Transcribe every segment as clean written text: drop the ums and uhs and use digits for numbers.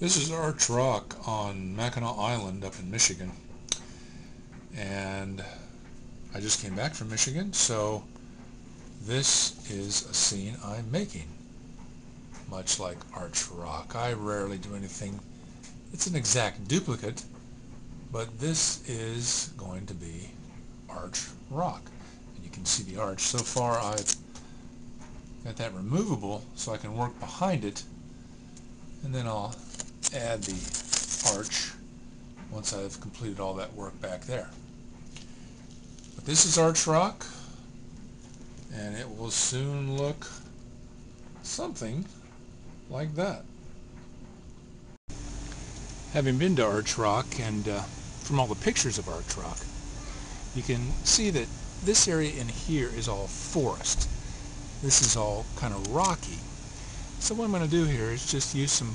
This is Arch Rock on Mackinac Island up in Michigan, and I just came back from Michigan, so this is a scene I'm making, much like Arch Rock. I rarely do anything. It's an exact duplicate, but this is going to be Arch Rock. And you can see the arch. So far I've got that removable so I can work behind it, and then I'll add the arch once I've completed all that work back there. But this is Arch Rock, and it will soon look something like that. Having been to Arch Rock, and from all the pictures of Arch Rock, you can see that this area in here is all forest. This is all kind of rocky. So what I'm going to do here is just use some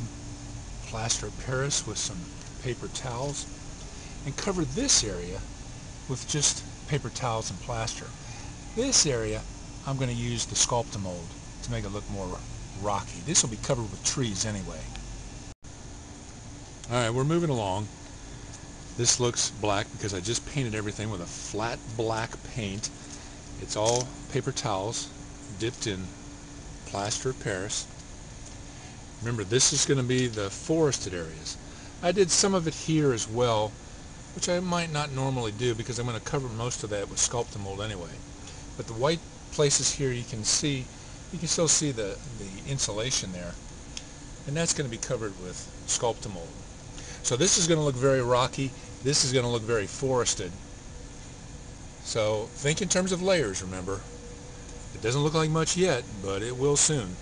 plaster of Paris with some paper towels and cover this area with just paper towels and plaster. This area I'm going to use the Sculptamold to make it look more rocky. This will be covered with trees anyway. Alright, we're moving along. This looks black because I just painted everything with a flat black paint. It's all paper towels dipped in plaster of Paris. Remember, this is going to be the forested areas. I did some of it here as well, which I might not normally do because I'm going to cover most of that with Sculptamold anyway. But the white places here you can still see the insulation there, and that's going to be covered with Sculptamold. So this is going to look very rocky. This is going to look very forested. So think in terms of layers, remember. It doesn't look like much yet, but it will soon.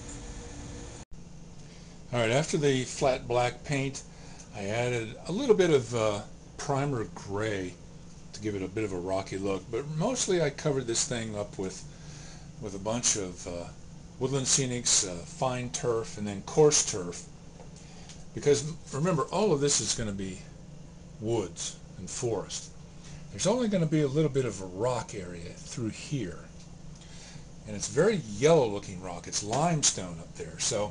Alright, after the flat black paint, I added a little bit of primer gray to give it a bit of a rocky look, but mostly I covered this thing up with a bunch of Woodland Scenics, fine turf, and then coarse turf, because remember, all of this is going to be woods and forest. There's only going to be a little bit of a rock area through here, and it's very yellow looking rock. It's limestone up there, so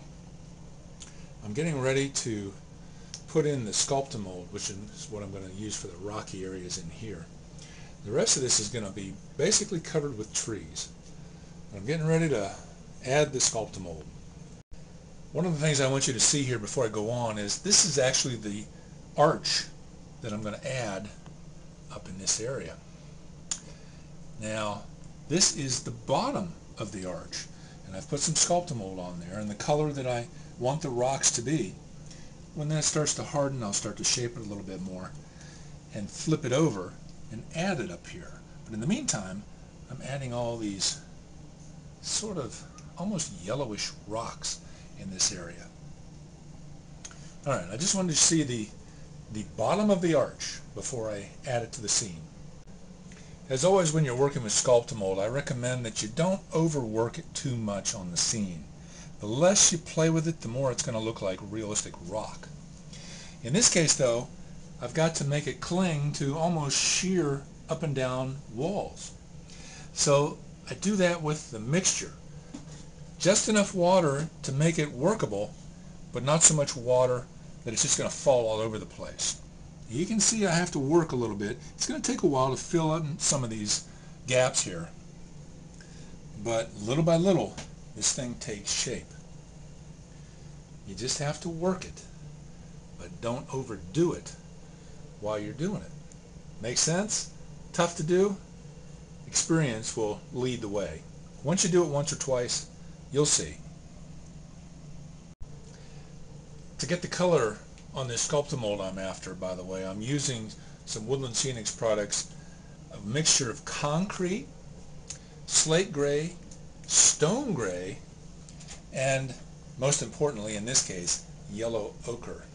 I'm getting ready to put in the Sculptamold, which is what I'm going to use for the rocky areas in here. The rest of this is going to be basically covered with trees. I'm getting ready to add the Sculptamold. One of the things I want you to see here before I go on is this is actually the arch that I'm going to add up in this area. Now, this is the bottom of the arch, and I've put some Sculptamold on there and the color that I want the rocks to be. When that starts to harden, I'll start to shape it a little bit more and flip it over and add it up here. But in the meantime, I'm adding all these sort of almost yellowish rocks in this area. Alright, I just wanted to see the bottom of the arch before I add it to the scene. As always, when you're working with Sculptamold, I recommend that you don't overwork it too much on the scene. The less you play with it, the more it's going to look like realistic rock. In this case, though, I've got to make it cling to almost sheer up and down walls. So I do that with the mixture. Just enough water to make it workable, but not so much water that it's just going to fall all over the place. You can see I have to work a little bit. It's going to take a while to fill in some of these gaps here, but little by little this thing takes shape. You just have to work it, but don't overdo it while you're doing it. Make sense? Tough to do? Experience will lead the way. Once you do it once or twice, you'll see. To get the color on this Sculptamold I'm after, by the way, I'm using some Woodland Scenics products, a mixture of concrete, slate gray, stone gray, and most importantly in this case, yellow ochre.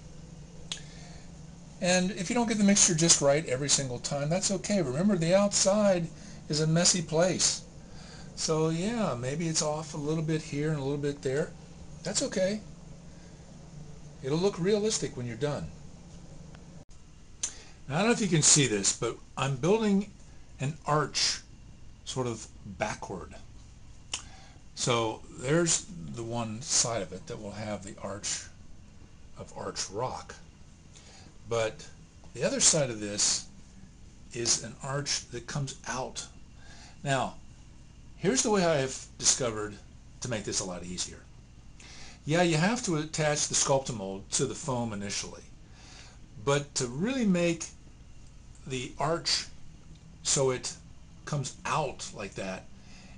And if you don't get the mixture just right every single time, that's okay. Remember, the outside is a messy place. So yeah, maybe it's off a little bit here and a little bit there. That's okay. It'll look realistic when you're done. Now, I don't know if you can see this, but I'm building an arch sort of backward. So there's the one side of it that will have the arch of arch rock. But the other side of this is an arch that comes out. Now, here's the way I have discovered to make this a lot easier. Yeah, you have to attach the Sculptamold to the foam initially, but to really make the arch so it comes out like that,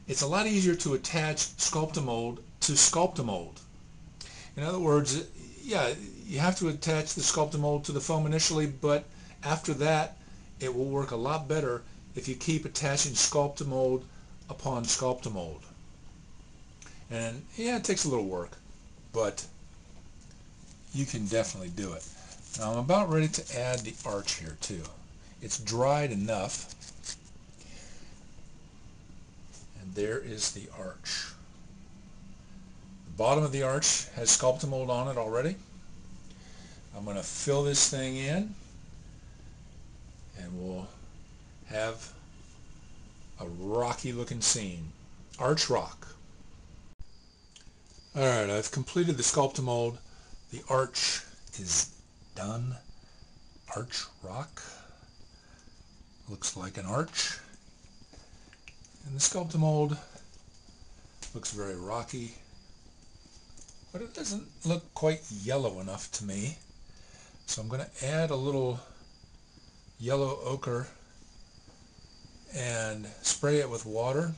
it's a lot easier to attach Sculptamold to Sculptamold. In other words, yeah, you have to attach the Sculptamold to the foam initially, but after that, it will work a lot better if you keep attaching Sculptamold upon Sculptamold. And yeah, it takes a little work, but you can definitely do it. Now I'm about ready to add the arch here too. It's dried enough, and there is the arch. The bottom of the arch has Sculptamold on it already. I'm going to fill this thing in, and we'll have a rocky looking scene. Arch rock. Alright, I've completed the Sculptamold. The arch is done. Arch rock. Looks like an arch. And the Sculptamold looks very rocky, but it doesn't look quite yellow enough to me. So I'm going to add a little yellow ochre and spray it with water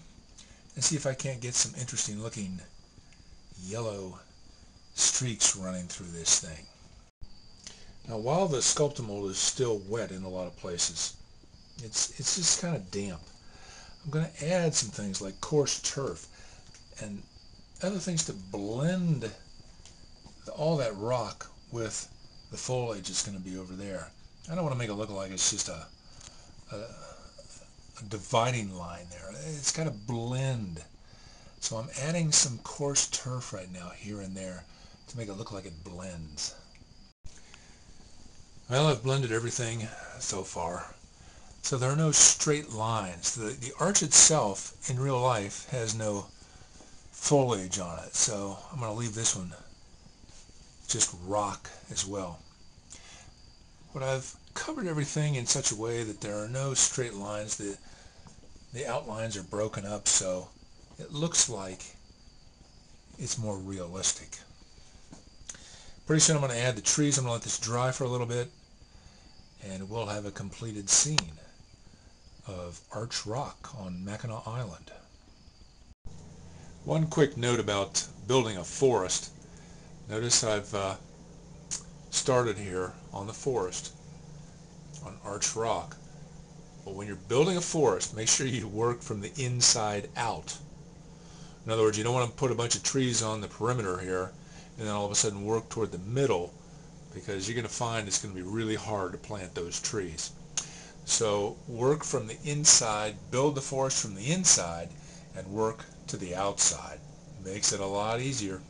and see if I can't get some interesting looking yellow streaks running through this thing. Now while the Sculptamold is still wet in a lot of places, it's just kind of damp. I'm going to add some things like coarse turf and other things to blend all that rock with the foliage that's going to be over there. I don't want to make it look like it's just a dividing line there. It's got to blend. So I'm adding some coarse turf right now here and there to make it look like it blends. Well, I've blended everything so far. So there are no straight lines. The arch itself in real life has no foliage on it. So I'm going to leave this one just rock as well. But I've covered everything in such a way that there are no straight lines. The outlines are broken up, so it looks like it's more realistic. Pretty soon I'm going to add the trees. I'm going to let this dry for a little bit, and we'll have a completed scene of arch rock on Mackinac Island. One quick note about building a forest. Notice I've started here on the forest on arch rock. But when you're building a forest, make sure you work from the inside out. In other words, you don't want to put a bunch of trees on the perimeter here and then all of a sudden work toward the middle, because you're going to find it's going to be really hard to plant those trees. So work from the inside, build the forest from the inside, and work to the outside. Makes it a lot easier.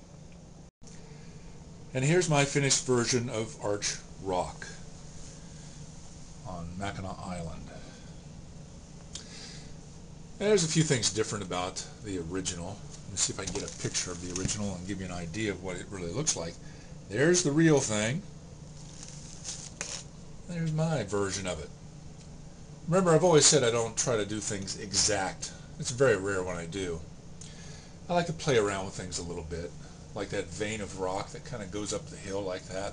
And here's my finished version of arch rock on Mackinac Island. There's a few things different about the original. Let me see if I can get a picture of the original and give you an idea of what it really looks like. There's the real thing. There's my version of it. Remember, I've always said I don't try to do things exact. It's very rare when I do. I like to play around with things a little bit, like that vein of rock that kind of goes up the hill like that.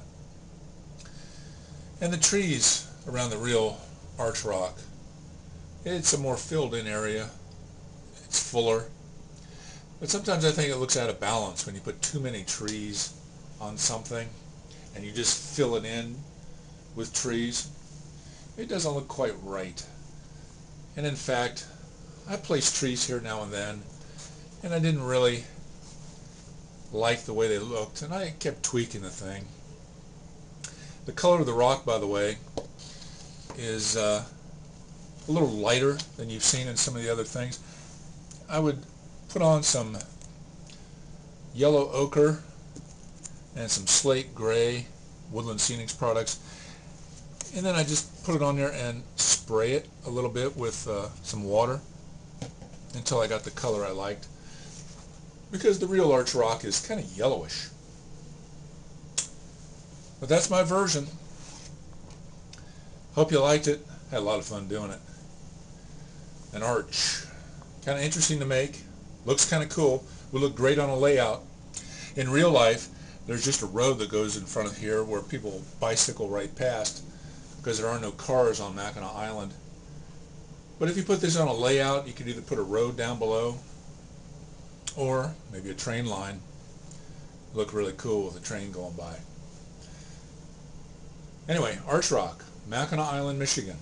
And the trees around the real arch rock, it's a more filled in area. It's fuller. But sometimes I think it looks out of balance when you put too many trees on something and you just fill it in with trees. It doesn't look quite right. And in fact, I place trees here now and then, and I didn't really like the way they looked, and I kept tweaking the thing. The color of the rock, by the way, is a little lighter than you've seen in some of the other things. I would put on some yellow ochre and some slate gray Woodland Scenics products, and then I just put it on there and spray it a little bit with some water until I got the color I liked, because the real arch rock is kind of yellowish. But that's my version. Hope you liked it. Had a lot of fun doing it. An arch. Kind of interesting to make. Looks kind of cool. Would look great on a layout. In real life, there's just a road that goes in front of here where people bicycle right past because there are no cars on Mackinac Island. But if you put this on a layout, you could either put a road down below or maybe a train line. Look really cool with a train going by. Anyway, Arch Rock, Mackinac Island, Michigan.